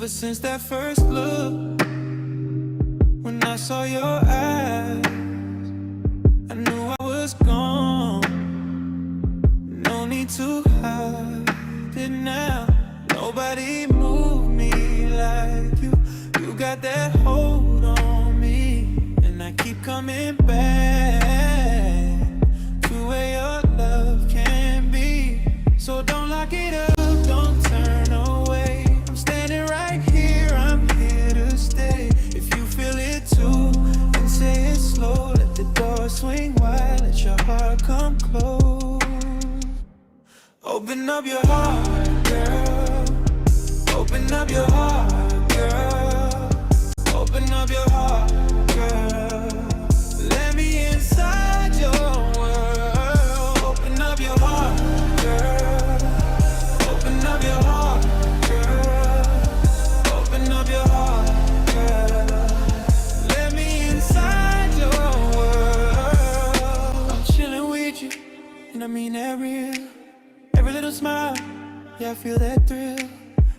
Ever since that first look, when I saw your eyes, I knew I was gone. No need to hide it now. Nobody moved me like you. You got that hold on me, and I keep coming back to where your love can be. So don't lock it up, don't turn away. I'm standing right here, I'm here to stay. If you feel it too, then say it slow. Let the door swing wide, let your heart come close. Open up your heart, girl. Open up your heart, girl. Open up your heart, girl. Let me inside your world. Open up your heart, girl. Open up your heart, girl. Open up your heart, girl. Let me inside your world. I'm chilling with you, and I mean that real. Every little smile, yeah, I feel that thrill.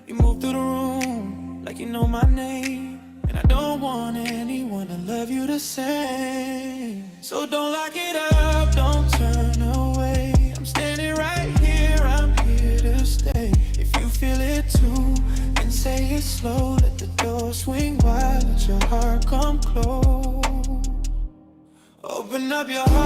You move through the room like you know my name, and I don't want anyone to love you the same. So don't lock it up, don't turn away. I'm standing right here, I'm here to stay. If you feel it too, then say it slow. Let the door swing wide, let your heart come close. Open up your heart.